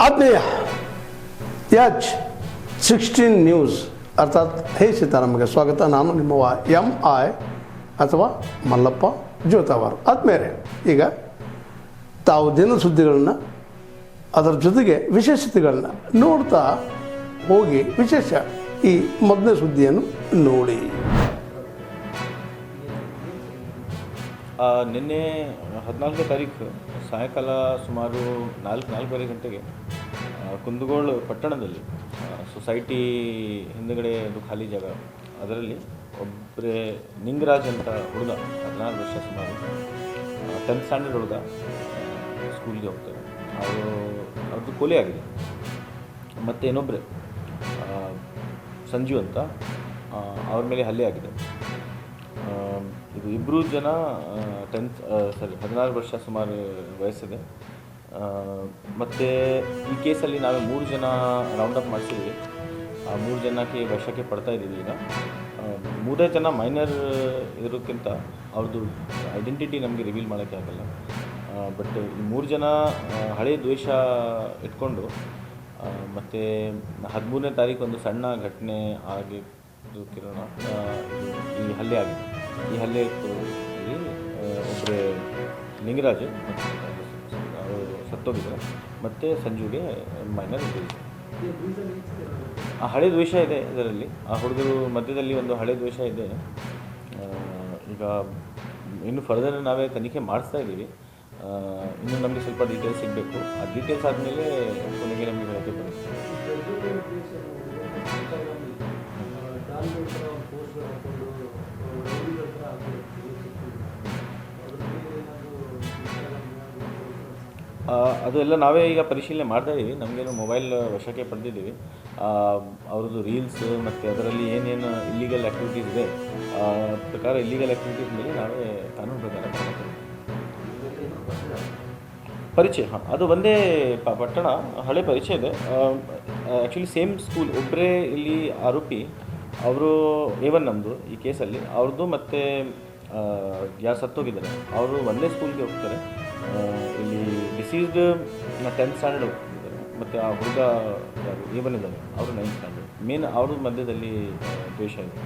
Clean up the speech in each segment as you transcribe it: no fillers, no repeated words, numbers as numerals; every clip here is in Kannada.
ಆತ್ಮೀಯ H16 ನ್ಯೂಸ್ ಅರ್ಥಾತ್ ಹೇ ಸೀತಾರಾಮಗೆ ಸ್ವಾಗತ. ನಾನು ನಿಮ್ಮವ MI ಅಥವಾ ಮಲ್ಲಪ್ಪ ಜೋತಾವಾರ್. ಆದ್ಮೇಲೆ ಈಗ ತಾವು ದಿನ ಸುದ್ದಿಗಳನ್ನ ಅದರ ಜೊತೆಗೆ ವಿಶೇಷತೆಗಳನ್ನ ನೋಡ್ತಾ ಹೋಗಿ ವಿಶೇಷ ಈ ಮೊದಲನೇ ಸುದ್ದಿಯನ್ನು ನೋಡಿ. ನಿನ್ನೆ 14ನೇ ತಾರೀಕು ಸಾಯಂಕಾಲ ಸುಮಾರು 4:30 ಗಂಟೆಗೆ ಕುಂದಗೋಳ ಪಟ್ಟಣದಲ್ಲಿ ಸೊಸೈಟಿ ಹಿಂದುಗಡೆ ಒಂದು ಖಾಲಿ ಜಾಗ, ಅದರಲ್ಲಿ ಒಬ್ಬರೇ ನಿಂಗರಾಜ್ ಅಂತ ಹುಡುಗ 16 ವರ್ಷ ಸುಮಾರು 10th ಸ್ಟ್ಯಾಂಡರ್ಡ್ ಹುಡುಗ ಸ್ಕೂಲ್ಗೆ ಹೋಗ್ತಾರೆ. ಅವ್ರದ್ದು ಕೊಲೆ ಆಗಿದೆ. ಮತ್ತು ಇನ್ನೊಬ್ಬರೇ ಸಂಜು ಅಂತ ಅವ್ರ ಮೇಲೆ ಹಲ್ಲೆ ಆಗಿದೆ. ಇದು ಇಬ್ಬರು ಜನ 16 ವರ್ಷ ಸುಮಾರು ವಯಸ್ಸಿದೆ. ಮತ್ತು ಈ ಕೇಸಲ್ಲಿ ನಾವು 3 ಜನ ರೌಂಡಪ್ ಮಾಡಿಸಿದ್ವಿ. ಆ 3 ಜನಕ್ಕೆ ವಶಕ್ಕೆ ಪಡ್ತಾ ಇದ್ದೀವಿ. ಈಗ 3 ಜನ ಮೈನರ್ ಇರೋಕ್ಕಿಂತ ಅವ್ರದ್ದು ಐಡೆಂಟಿಟಿ ನಮಗೆ ರಿವೀಲ್ ಮಾಡೋಕ್ಕೆ ಆಗಲ್ಲ. ಬಟ್ ಈ 3 ಜನ ಹಳೆಯ ದ್ವೇಷ ಇಟ್ಕೊಂಡು ಮತ್ತು 13ನೇ ತಾರೀಕು ಒಂದು ಸಣ್ಣ ಘಟನೆ ಆಗಿದ್ದು ಕಿರಣ ಈ ಹಲ್ಲೆ ಆಗಿದೆ. ಈ ಹಲ್ಲೆ ಒಬ್ಬರೇ ಲಿಂಗರಾಜ್ ಅವರು ಸತ್ತೋಗಿದ್ದಾರೆ ಮತ್ತು ಸಂಜುಗೆ ಮೈನರ್ ಇದೆ. ಆ ಹಳೆ ದ್ವೇಷ ಇದೆ ಇದರಲ್ಲಿ. ಆ ಹುಡುಗರು ಮಧ್ಯದಲ್ಲಿ ಒಂದು ಹಳೆ ದ್ವೇಷ ಇದೆ. ಈಗ ಇನ್ನು ಫರ್ದರ್ ನಾವೇ ತನಿಖೆ ಮಾಡಿಸ್ತಾ ಇದ್ದೀವಿ. ಇನ್ನು ನಮಗೆ ಸ್ವಲ್ಪ ಡೀಟೇಲ್ಸ್ ಸಿಗಬೇಕು. ಆ ಡೀಟೇಲ್ಸ್ ಆದಮೇಲೆ ಕೊನೆಗೆ ನಮಗೆ ಹೇಳೋಕ್ಕೆ ಬರುತ್ತೆ. ಅದೆಲ್ಲ ನಾವೇ ಈಗ ಪರಿಶೀಲನೆ ಮಾಡ್ತಾ ಇದ್ದೀವಿ. ನಮಗೇನು ಮೊಬೈಲ್ ವಶಕ್ಕೆ ಪಡೆದಿದ್ದೀವಿ. ಅವ್ರದ್ದು ರೀಲ್ಸ್ ಮತ್ತು ಅದರಲ್ಲಿ ಏನೇನು ಇಲ್ಲಿಗಲ್ ಆ್ಯಕ್ಟಿವಿಟೀಸ್ ಇದೆ ಪ್ರಕಾರ ಇಲ್ಲಿಗಲ್ ಆ್ಯಕ್ಟಿವಿಟೀಸ್ ಮೇಲೆ ನಾವೇ ಕಾನೂನು ಪ್ರಕಾರ ಪರಿಚಯ. ಅದು ಒಂದೇ ಪಟ್ಟಣ, ಹಳೆ ಪರಿಚಯ ಇದೆ. Actually same school. ಒಬ್ಬರೇ ಇಲ್ಲಿ ಆರೋಪಿ, ಅವರು A1 ನಮ್ಮದು ಈ ಕೇಸಲ್ಲಿ. ಅವ್ರದ್ದು ಮತ್ತು ಯಾರು ಸತ್ತೋಗಿದ್ದಾರೆ ಅವರು ಒಂದೇ ಸ್ಕೂಲ್ಗೆ ಹೋಗ್ತಾರೆ. ಇಲ್ಲಿ ಡಿಸೀಸ್ಡ್ 10th ಸ್ಟ್ಯಾಂಡರ್ಡ್ ಹೋಗ್ತಿದ್ದಾರೆ. ಮತ್ತು ಆ ಹುಡುಗ ಯಾರು A1 ಇದ್ದಾರೆ ಅವರು 9th ಸ್ಟ್ಯಾಂಡರ್ಡ್. ಮೇನ್ ಅವ್ರ ಮಧ್ಯದಲ್ಲಿ ದ್ವೇಷ ಇದೆ.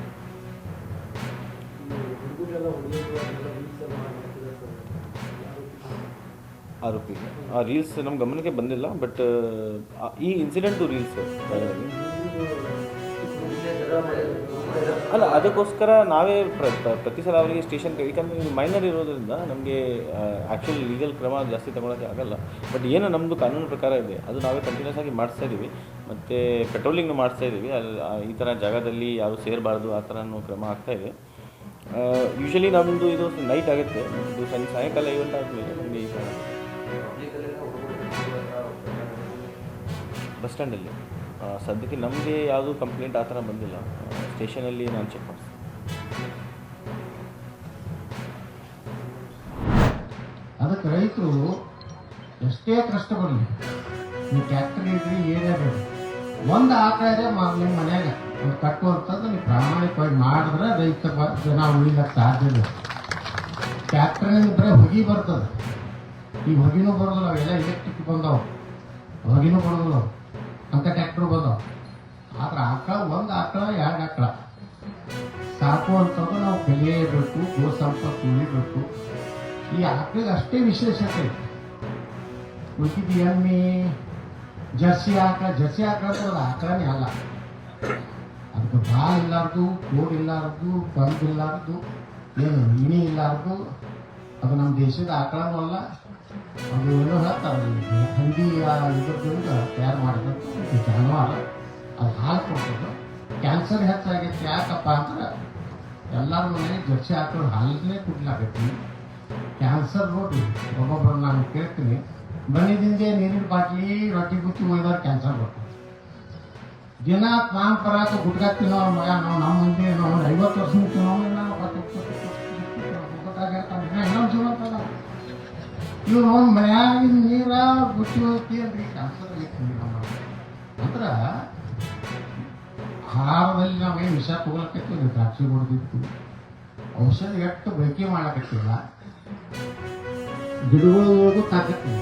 ಆರೋಪಿಗೆ ಆ ರೀಲ್ಸ್ ನಮ್ಮ ಗಮನಕ್ಕೆ ಬಂದಿಲ್ಲ. ಬಟ್ ಈ ಇನ್ಸಿಡೆಂಟು ರೀಲ್ಸ್ ಅಲ್ಲ, ಅದಕ್ಕೋಸ್ಕರ ನಾವೇ ಪ್ರತಿ ಸಲ ಅವರಿಗೆ ಸ್ಟೇಷನ್ ಯಾಕಂದರೆ ಮೈನರ್ ಇರೋದ್ರಿಂದ ನಮಗೆ ಆ್ಯಕ್ಚುಲಿ ಲೀಗಲ್ ಕ್ರಮ ಜಾಸ್ತಿ ತೊಗೊಳಕ್ಕೆ ಆಗಲ್ಲ. ಬಟ್ ಏನು ನಮ್ಮದು ಕಾನೂನು ಪ್ರಕಾರ ಇದೆ ಅದು ನಾವೇ ಕಂಟಿನ್ಯೂಸ್ ಆಗಿ ಮಾಡಿಸ್ತಾ ಇದ್ದೀವಿ. ಮತ್ತು ಪೆಟ್ರೋಲಿಂಗ್ನು ಮಾಡಿಸ್ತಾ ಇದ್ದೀವಿ. ಈ ಥರ ಜಾಗದಲ್ಲಿ ಯಾರು ಸೇರಬಾರ್ದು ಆ ಥರನೂ ಕ್ರಮ ಆಗ್ತಾಯಿದೆ. ಯೂಶ್ವಲಿ ನಮ್ಮದು ಇದು ನೈಟ್ ಆಗುತ್ತೆ. ಇದು ಸಾಯಂಕಾಲ ಈವೆಂಟ್ ಆದಮೇಲೆ ನಮಗೆ ಈ ಥರ ಬಸ್ ಸ್ಟ್ಯಾಂಡಲ್ಲಿ ಸದ್ಯಕ್ಕೆ ನಮಗೆ ಯಾವುದೂ ಕಂಪ್ಲೇಂಟ್ ಆ ಥರ ಬಂದಿಲ್ಲ. ಸ್ಟೇಷನಲ್ಲಿ ನಾನು ಚೆಕ್ ಮಾಡಿಸ್ತೀನಿ. ಅದಕ್ಕೆ ರೈತರು ಎಷ್ಟೇ ಕಷ್ಟ ಬರಲಿ, ನೀವು ಟ್ಯಾಕ್ಟರ್ ಇದ್ರಿ ಏನೇ ಬೇಡ, ಒಂದು ಆಕಳ ಇದೆ ನಿಮ್ಮ ಮನ್ಯಾಗ ಒಂದು ಕಟ್ಟುವಂಥದ್ದು ನೀವು ಪ್ರಾಮಾಣಿಕವಾಗಿ ಮಾಡಿದ್ರೆ ರೈತ ಜನ ಉಳಿಲಕ್ಕೆ ಸಾಧ್ಯ ಇಲ್ಲ. ಟ್ಯಾಕ್ಟರ್ನಿಂದ ಬರೀ ಹೊಗೆ ಬರ್ತದೆ. ಈ ಹೊಗೆನೂ ಬರೋದಿಲ್ಲ. ಅವೆಲ್ಲ ಎಲೆಕ್ಟ್ರಿಕ್ ಬಂದವು, ಹೊಗೆನೂ ಬರೋದಿಲ್ಲ ಅಂತ ಟ್ಯಾಕ್ಟ್ರು ಬಂದವು. ಆದ್ರೆ ಆಕಳ ಒಂದು ಆಕಳ 2 ಆಕಳ ಸಾಕುವಂಥದ್ದು ನಾವು ಕಲಿಯಬೇಕು. ಗೋ ಸಂಪತ್ತು ಉಳಿಬೇಕು. ಈ ಆಕಳಿಗೆ ಅಷ್ಟೇ ವಿಶೇಷತೆ ಐತಿ. ಉಳಿದಿದ್ದು ಎಮ್ಮೆ ಜರ್ಸಿ ಆಕಳ ಅದು ಆಕಳನೇ ಅಲ್ಲ. ಅದಕ್ಕೆ ಬಾಲ್ ಇಲ್ಲಾರ್ದು, ಕೋಡ್ ಇಲ್ಲಾರ್ದು, ಬಂದ್ ಇಲ್ಲಾರ್ದು, ಏನು ಇಣಿ ಇಲ್ಲಾರ್ದು ಅದು ನಮ್ಮ ದೇಶದ ಆಕಳನೂ ಅಲ್ಲ. ಅದು ಏನೋ ಹೇಳ್ತಾರೆ ಹಂದಿ ಇದ್ರದಿಂದ ತಯಾರು ಮಾಡಿದಂಥ ಜಾನುವಾರು. ಅದು ಹಾಲು ಕೊಡ್ತದೆ. ಕ್ಯಾನ್ಸರ್ ಹೆಚ್ಚಾಗೈತೆ. ಯಾಕಪ್ಪ ಅಂದ್ರೆ ಎಲ್ಲರ ಮನೆಗೆ ಜರ್ಸಿ ಆಕಳು ಹಾಲನ್ನೇ ಕುಡ್ಲಾಗೈತಿ. ಕ್ಯಾನ್ಸರ್ ನೋಡ್ರಿ, ಒಬ್ಬೊಬ್ಬರು ನಾನು ಕೇಳ್ತೀನಿ, ಮನೆದಿಂದೆ ನೀರಿನ ಬಾಟ್ಲಿ ರೊಟ್ಟಿ ಗುತ್ತಿ ಒಯ್ದವ್ರು ಕ್ಯಾನ್ಸರ್ ಬರ್ತದೆ. ದಿನ ಪಾನ್ ಪರಾಕ ಗುಡ್ಗ ತಿನ್ನೋರು ಮಗ ನಾವು ನಮ್ಮ ಮುಂದೆ ನಾವು 50 ವರ್ಷ ತಿನ್ನೋರು ನಾವು ಇನ್ನೊಂದು ಜೀವನ ಅಂತದ. ಇವ್ರು ಒಂದು ಮನೆಯಾಗಿನ ನೀರ ಗುತ್ತಿ ಹೋಗ್ತಿ ಅಂದ್ರೆ ಕ್ಯಾನ್ಸರ್ ಆಗೈತಿ. ಅಂದ್ರೆ ಆಹಾರದಲ್ಲಿ ನಾವೇನು ವಿಷ ತಗೊಳಕತ್ತೀವಿ, ದ್ರಾಕ್ಷಿ ಹೊಡೆದಿರ್ತೀವಿ, ಔಷಧ ಎಷ್ಟು ಬಳಕೆ ಮಾಡಕತ್ತಿಲ್ಲ, ಗಿಡಗಳೊಳಗೂ ತಾಕತ್ತೀವಿ.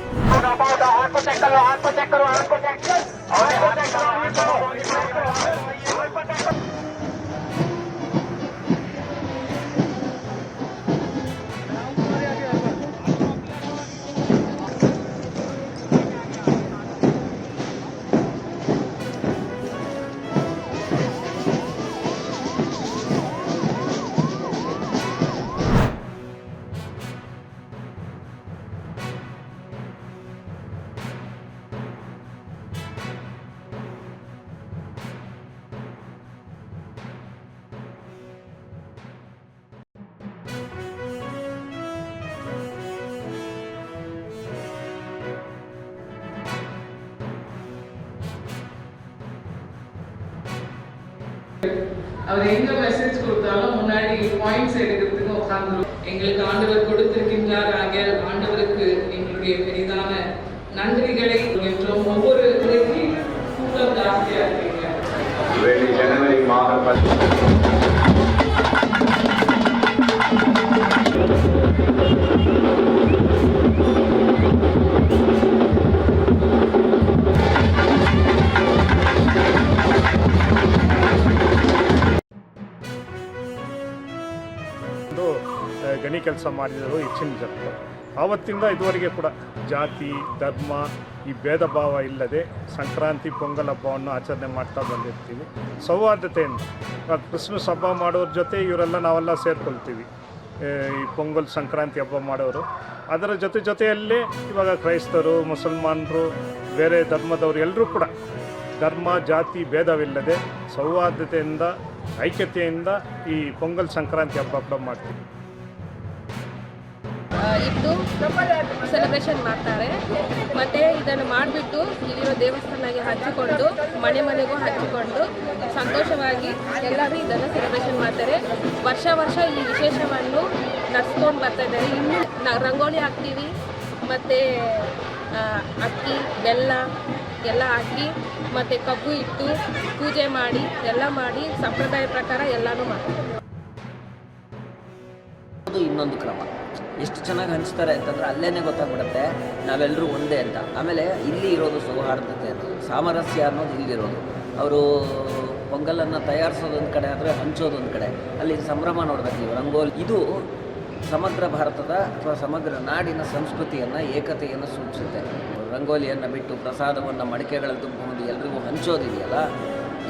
அவர் எங்க மெசேஜ் கொடுத்தாலும் முன்னாடி பாயிண்ட்ஸ் எடுக்கிறதுக்கு உட்காந்துரும். எங்களுக்கு ஆண்டவர் கொடுத்திருக்கின்றார், ஆகிய ஆண்டவருக்கு எங்களுடைய பெரிதான நன்றிகளை என்றும் ஒவ்வொரு கூட்டம் ஜாஸ்தியா இருக்கீங்க. ஜனவரி மாதம் ಗಣಿ ಕೆಲಸ ಮಾಡಿದರು ಹೆಚ್ಚಿನ ಜನರು. ಆವತ್ತಿಂದ ಇದುವರೆಗೆ ಕೂಡ ಜಾತಿ ಧರ್ಮ ಈ ಭೇದ ಭಾವ ಇಲ್ಲದೆ ಸಂಕ್ರಾಂತಿ ಪೊಂಗಲ್ ಹಬ್ಬವನ್ನು ಆಚರಣೆ ಮಾಡ್ತಾ ಬಂದಿರ್ತೀವಿ ಸೌಹಾರ್ದತೆಯಿಂದ. ಕ್ರಿಸ್ಮಸ್ ಹಬ್ಬ ಮಾಡೋರ ಜೊತೆ ಇವರೆಲ್ಲ ನಾವೆಲ್ಲ ಸೇರ್ಕೊಳ್ತೀವಿ. ಈ ಪೊಂಗಲ್ ಸಂಕ್ರಾಂತಿ ಹಬ್ಬ ಮಾಡೋರು ಅದರ ಜೊತೆಯಲ್ಲೇ ಇವಾಗ ಕ್ರೈಸ್ತರು ಮುಸಲ್ಮಾನರು ಬೇರೆ ಧರ್ಮದವರು ಎಲ್ಲರೂ ಕೂಡ ಧರ್ಮ ಜಾತಿ ಭೇದವಿಲ್ಲದೆ ಸೌಹಾರ್ದತೆಯಿಂದ ಐಕ್ಯತೆಯಿಂದ ಈ ಪೊಂಗಲ್ ಸಂಕ್ರಾಂತಿ ಹಬ್ಬ ಮಾಡ್ತೀವಿ. ಇಟ್ಟು ಸೆಲೆಬ್ರೇಷನ್ ಮಾಡ್ತಾರೆ. ಮತ್ತು ಇದನ್ನು ಮಾಡಿಬಿಟ್ಟು ಇಲ್ಲಿರೋ ದೇವಸ್ಥಾನಗೆ ಹಚ್ಚಿಕೊಂಡು ಮನೆ ಮನೆಗೂ ಹಚ್ಚಿಕೊಂಡು ಸಂತೋಷವಾಗಿ ಎಲ್ಲರೂ ಇದನ್ನು ಸೆಲೆಬ್ರೇಷನ್ ಮಾಡ್ತಾರೆ. ವರ್ಷ ಈ ವಿಶೇಷವನ್ನು ನಡೆಸ್ಕೊಂಡು ಬರ್ತಾ ಇದ್ದಾರೆ. ಇನ್ನು ರಂಗೋಲಿ ಹಾಕ್ತೀವಿ ಮತ್ತು ಅಕ್ಕಿ ಬೆಲ್ಲ ಎಲ್ಲ ಹಾಕಿ ಮತ್ತು ಕಬ್ಬು ಇಟ್ಟು ಪೂಜೆ ಮಾಡಿ ಎಲ್ಲ ಮಾಡಿ ಸಂಪ್ರದಾಯ ಪ್ರಕಾರ ಎಲ್ಲನೂ ಮಾಡ್ತೀವಿ. ಅದು ಇನ್ನೊಂದು ಕ್ರಮ. ಎಷ್ಟು ಚೆನ್ನಾಗಿ ಹಂಚ್ತಾರೆ ಅಂತಂದರೆ ಅಲ್ಲೇ ಗೊತ್ತಾಗ್ಬಿಡುತ್ತೆ ನಾವೆಲ್ಲರೂ ಒಂದೇ ಅಂತ. ಆಮೇಲೆ ಇಲ್ಲಿ ಇರೋದು ಸೌಹಾರ್ದತೆ ಅನ್ನೋದು ಸಾಮರಸ್ಯ ಅನ್ನೋದು ಇಲ್ಲಿರೋದು. ಅವರು ಪೊಂಗಲನ್ನು ತಯಾರಿಸೋದೊಂದು ಕಡೆ ಆದರೆ ಹಂಚೋದೊಂದು ಕಡೆ, ಅಲ್ಲಿ ಸಂಭ್ರಮ ನೋಡ್ಬೇಕು ನೀವು. ರಂಗೋಲಿ ಇದು ಸಮಗ್ರ ಭಾರತದ ಅಥವಾ ಸಮಗ್ರ ನಾಡಿನ ಸಂಸ್ಕೃತಿಯನ್ನು ಏಕತೆಯನ್ನು ಸೂಚಿಸುತ್ತೆ. ರಂಗೋಲಿಯನ್ನು ಬಿಟ್ಟು ಪ್ರಸಾದವನ್ನು ಮಡಿಕೆಗಳಲ್ಲಿ ತುಂಬಿಕೊಂಡು ಎಲ್ರಿಗೂ ಹಂಚೋದಿದೆಯಲ್ಲ,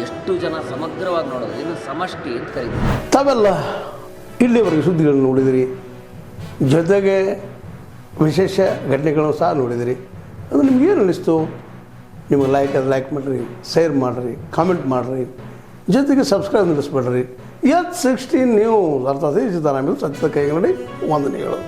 ಎಷ್ಟು ಜನ ಸಮಗ್ರವಾಗಿ ನೋಡೋದು, ಇನ್ನು ಸಮಷ್ಟಿ ಅಂತ ಕರೀತೀವಿ. ತಾವೆಲ್ಲ ಇಲ್ಲಿವರೆಗೆ ಸುದ್ದಿಗಳನ್ನು ನೋಡಿದಿರಿ, ಜೊತೆಗೆ ವಿಶೇಷ ಘಟನೆಗಳನ್ನು ಸಹ ನೋಡಿದಿರಿ. ಅದು ನಿಮ್ಗೇನು ಅನ್ನಿಸ್ತು? ನಿಮಗೆ ಲೈಕ್ ಮಾಡಿರಿ, ಶೇರ್ ಮಾಡಿರಿ, ಕಾಮೆಂಟ್ ಮಾಡಿರಿ, ಜೊತೆಗೆ ಸಬ್ಸ್ಕ್ರೈಬ್ ನಿಲ್ಲಿಸ್ಬೇಡ್ರಿ. H16 ನ್ಯೂಸ್ ಅರ್ಥಾತ್ ಈ ಸಿದ್ದರಾಮಯ್ಯ ಸತ್ಯದ ಕೈಗನ್ನಡಿ ವಂದನೆಗಳು.